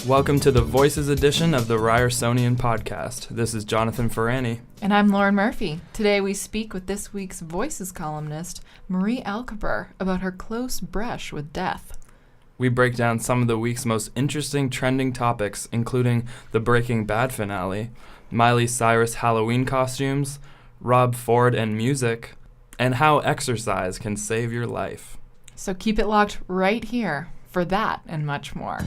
Welcome to the Voices edition of the Ryersonian podcast. This is Jonathan Ferrani. And I'm Lauren Murphy. Today we speak with this week's Voices columnist, Marie Alcaber, about her close brush with death. We break down some of the week's most interesting trending topics, including the Breaking Bad finale, Miley Cyrus Halloween costumes, Rob Ford and music, and how exercise can save your life. So keep it locked right here for that and much more.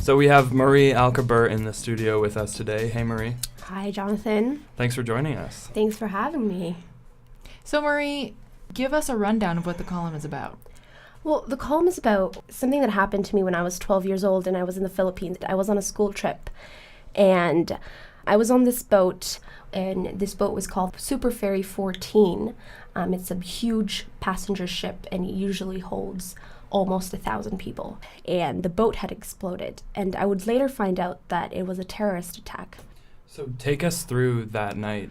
So we have Marie Alcaber in the studio with us today. Hey, Marie. Hi, Jonathan. Thanks for joining us. Thanks for having me. So, Marie, give us a rundown of what the column is about. Well, the column is about something that happened to me when I was 12 years old and I was in the Philippines. I was on a school trip and I was on this boat, and this boat was called Super Ferry 14. It's a huge passenger ship and it usually holds almost 1,000 people, and the boat had exploded, and I would later find out that it was a terrorist attack. So take us through that night.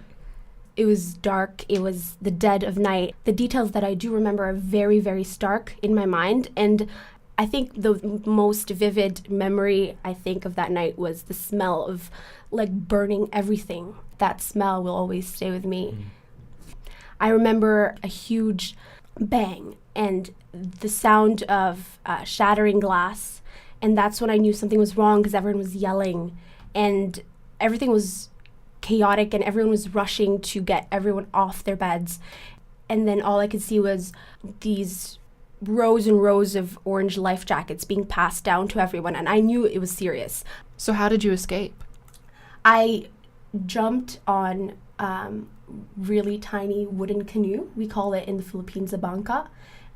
It was dark, it was the dead of night. The details that I do remember are very, very stark in my mind, and I think the most vivid memory I think of that night was the smell of like burning everything. That smell will always stay with me. I remember a huge bang and the sound of shattering glass, and that's when I knew something was wrong because everyone was yelling and everything was chaotic and everyone was rushing to get everyone off their beds, and then all I could see was these rows and rows of orange life jackets being passed down to everyone, and I knew it was serious. So how did you escape? I jumped on really tiny wooden canoe. We call it in the Philippines a bangka.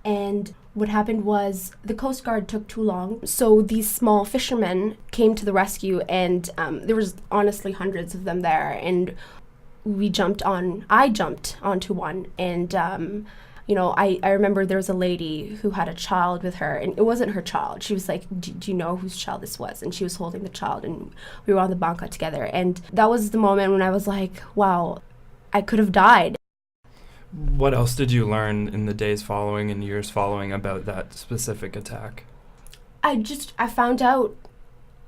And what happened was the Coast Guard took too long. So these small fishermen came to the rescue, and there was honestly hundreds of them there. And I jumped onto one. And, I remember there was a lady who had a child with her, and it wasn't her child. She was like, do you know whose child this was? And she was holding the child, and we were on the bangka together. And that was the moment when I was like, wow, I could have died. What else did you learn in the days following and years following about that specific attack? I found out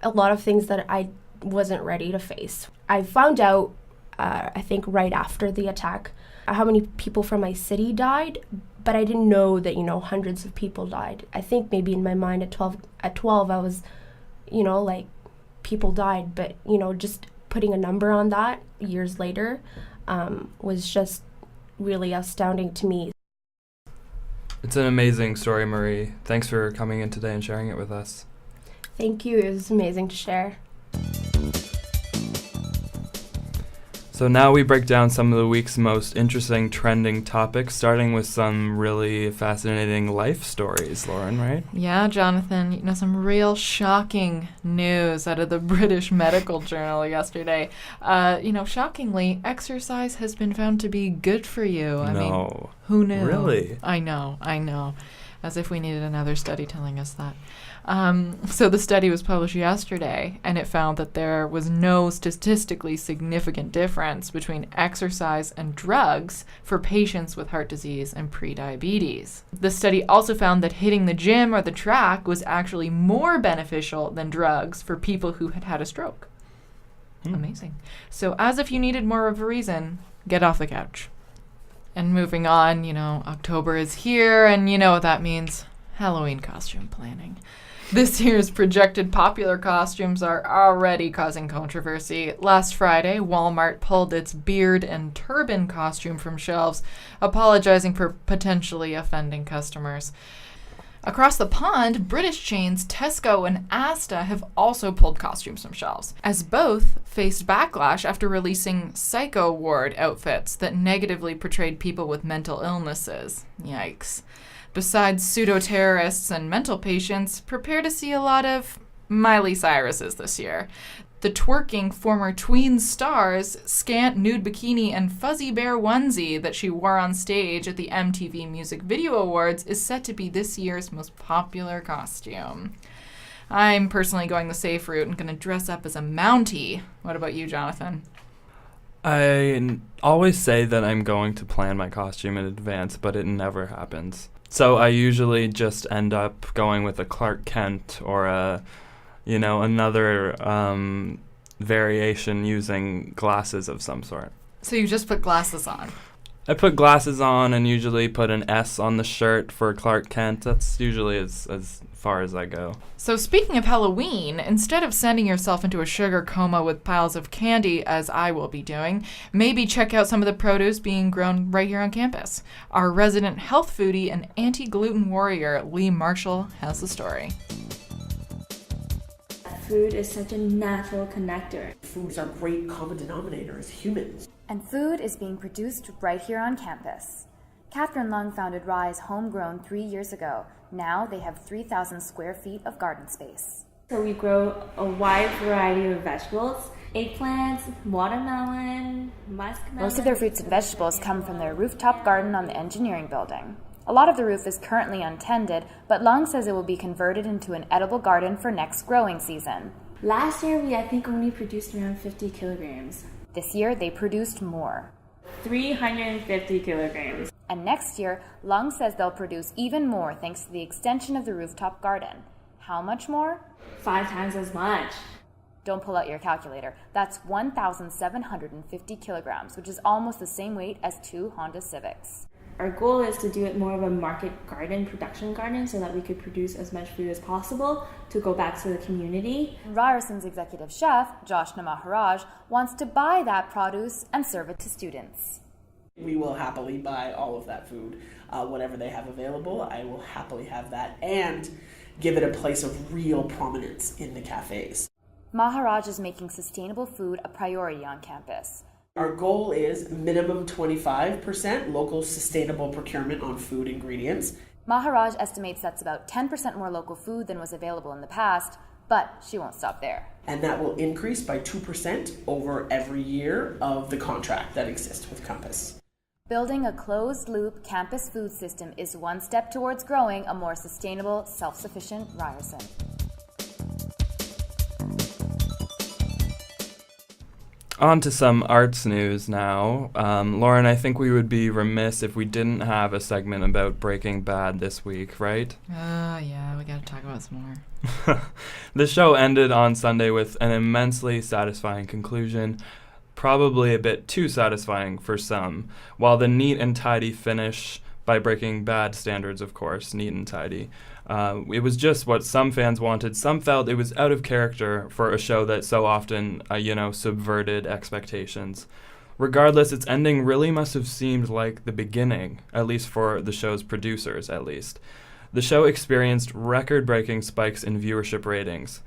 a lot of things that I wasn't ready to face. I found out, I think right after the attack, how many people from my city died, but I didn't know that, hundreds of people died. I think maybe in my mind at 12 I was, like people died, but, just putting a number on that years later was just really astounding to me. It's an amazing story, Marie. Thanks for coming in today and sharing it with us. Thank you. It was amazing to share. So now we break down some of the week's most interesting trending topics, starting with some really fascinating life stories, Lauren, right? Yeah, Jonathan, some real shocking news out of the British Medical Journal yesterday. Shockingly, exercise has been found to be good for you. I mean, who knew? Really? I know. As if we needed another study telling us that. So the study was published yesterday, and it found that there was no statistically significant difference between exercise and drugs for patients with heart disease and prediabetes. The study also found that hitting the gym or the track was actually more beneficial than drugs for people who had had a stroke. Amazing. So as if you needed more of a reason, get off the couch. And moving on, October is here, and you know what that means. Halloween costume planning. This year's projected popular costumes are already causing controversy. Last Friday, Walmart pulled its beard and turban costume from shelves, apologizing for potentially offending customers. Across the pond, British chains Tesco and Asda have also pulled costumes from shelves, as both faced backlash after releasing psycho ward outfits that negatively portrayed people with mental illnesses. Yikes. Besides pseudo-terrorists and mental patients, prepare to see a lot of Miley Cyruses this year. The twerking former tween star's scant nude bikini and fuzzy bear onesie that she wore on stage at the MTV Music Video Awards is set to be this year's most popular costume. I'm personally going the safe route and going to dress up as a Mountie. What about you, Jonathan? I always say that I'm going to plan my costume in advance, but it never happens. So I usually just end up going with a Clark Kent or another variation using glasses of some sort. So you just put glasses on. I put glasses on and usually put an S on the shirt for Clark Kent. That's usually as far as I go. So speaking of Halloween, instead of sending yourself into a sugar coma with piles of candy, as I will be doing, maybe check out some of the produce being grown right here on campus. Our resident health foodie and anti-gluten warrior, Lee Marshall, has the story. Food is such a natural connector. Food is our great common denominator as humans. And food is being produced right here on campus. Catherine Lung founded Rise Homegrown 3 years ago. Now they have 3,000 square feet of garden space. So we grow a wide variety of vegetables, eggplants, watermelon, muskmelon. Most of their fruits and vegetables come from their rooftop garden on the engineering building. A lot of the roof is currently untended, but Lung says it will be converted into an edible garden for next growing season. Last year we, I think, only produced around 50 kilograms. This year they produced more. 350 kilograms. And next year, Lung says they'll produce even more thanks to the extension of the rooftop garden. How much more? 5 times as much. Don't pull out your calculator. That's 1,750 kilograms, which is almost the same weight as 2 Honda Civics. Our goal is to do it more of a market garden, production garden, so that we could produce as much food as possible to go back to the community. Ryerson's executive chef, Joshna Maharaj, wants to buy that produce and serve it to students. We will happily buy all of that food, whatever they have available. I will happily have that and give it a place of real prominence in the cafes. Maharaj is making sustainable food a priority on campus. Our goal is minimum 25% local sustainable procurement on food ingredients. Maharaj estimates that's about 10% more local food than was available in the past, but she won't stop there. And that will increase by 2% over every year of the contract that exists with Compass. Building a closed-loop campus food system is one step towards growing a more sustainable, self-sufficient Ryerson. On to some arts news now. Lauren, I think we would be remiss if we didn't have a segment about Breaking Bad this week, right? Yeah, we gotta talk about some more. The show ended on Sunday with an immensely satisfying conclusion, probably a bit too satisfying for some. While the neat and tidy finish, by Breaking Bad standards, of course, neat and tidy, it was just what some fans wanted. Some felt it was out of character for a show that so often, subverted expectations. Regardless, its ending really must have seemed like the beginning, at least for the show's producers, at least. The show experienced record-breaking spikes in viewership ratings.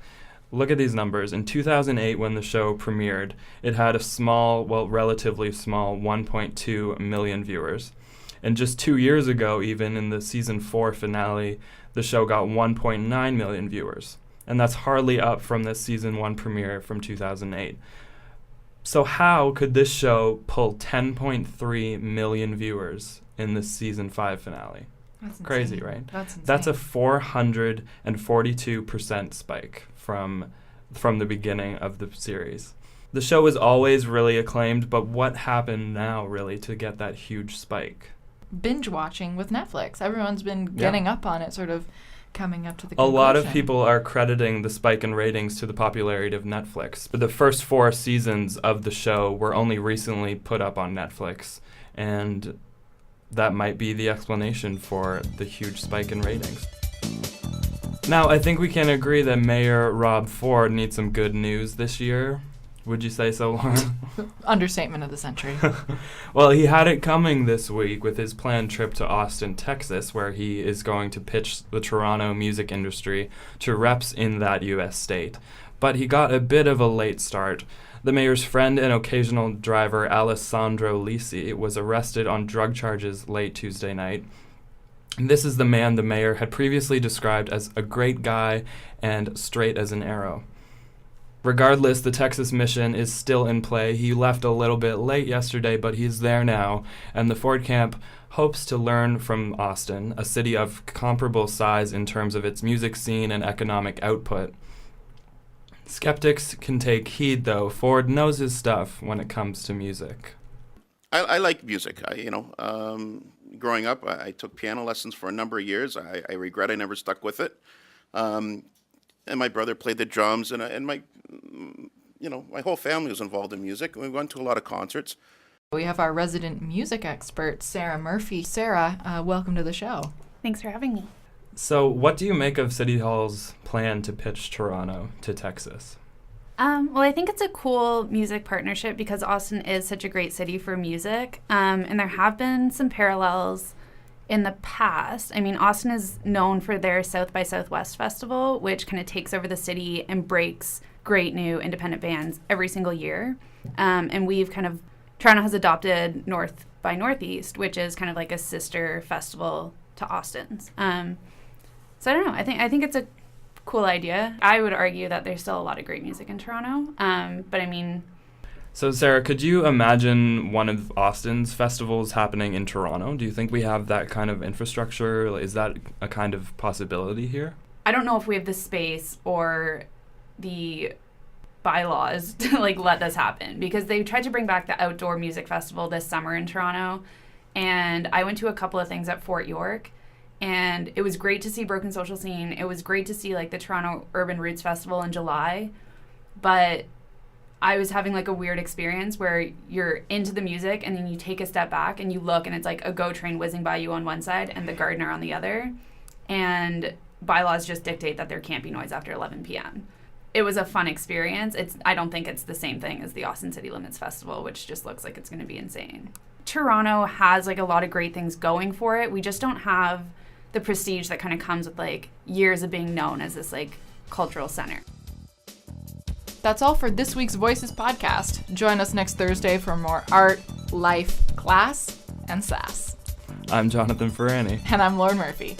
Look at these numbers. In 2008, when the show premiered, it had a relatively small 1.2 million viewers. And just 2 years ago, even in the season 4 finale, the show got 1.9 million viewers. And that's hardly up from the season 1 premiere from 2008. So how could this show pull 10.3 million viewers in the season 5 finale? That's crazy, insane. right? That's insane. That's a 442% spike from the beginning of the series. The show was always really acclaimed, but what happened now, really, to get that huge spike? Binge watching with Netflix. Everyone's been getting up on it, sort of coming up to the A conclusion. lot of people are crediting the spike in ratings to the popularity of Netflix. But the first 4 seasons of the show were only recently put up on Netflix, and that might be the explanation for the huge spike in ratings. Now, I think we can agree that Mayor Rob Ford needs some good news this year. Would you say so, Lauren? Understatement of the century. Well, he had it coming this week with his planned trip to Austin, Texas, where he is going to pitch the Toronto music industry to reps in that U.S. state. But he got a bit of a late start. The mayor's friend and occasional driver, Alessandro Lisi, was arrested on drug charges late Tuesday night. This is the man the mayor had previously described as a great guy and straight as an arrow. Regardless, the Texas mission is still in play. He left a little bit late yesterday, but he's there now, and the Ford camp hopes to learn from Austin, a city of comparable size in terms of its music scene and economic output. Skeptics can take heed, though. Ford knows his stuff when it comes to music. I like music. growing up. I took piano lessons for a number of years. I regret I never stuck with it. And my brother played the drums, and my whole family was involved in music. We went to a lot of concerts. We have our resident music expert, Sarah Murphy. Sarah, welcome to the show. Thanks for having me. So what do you make of City Hall's plan to pitch Toronto to Texas? Well, I think it's a cool music partnership because Austin is such a great city for music. And there have been some parallels in the past. I mean, Austin is known for their South by Southwest festival, which kind of takes over the city and breaks great new independent bands every single year. And Toronto has adopted North by Northeast, which is kind of like a sister festival to Austin's. So I don't know. I think it's a cool idea. I would argue that there's still a lot of great music in Toronto. But I mean... So Sarah, could you imagine one of Austin's festivals happening in Toronto? Do you think we have that kind of infrastructure? Is that a kind of possibility here? I don't know if we have the space or the bylaws to let this happen, because they tried to bring back the outdoor music festival this summer in Toronto, and I went to a couple of things at Fort York. And it was great to see Broken Social Scene. It was great to see the Toronto Urban Roots Festival in July. But I was having a weird experience where you're into the music and then you take a step back and you look and it's a GO train whizzing by you on one side and the Gardiner on the other. And bylaws just dictate that there can't be noise after 11 p.m. It was a fun experience. I don't think it's the same thing as the Austin City Limits Festival, which just looks like it's going to be insane. Toronto has a lot of great things going for it. We just don't have the prestige that kind of comes with years of being known as this cultural center. That's all for this week's Voices podcast. Join us next Thursday for more art, life, class, and sass. I'm Jonathan Ferrani. And I'm Lauren Murphy.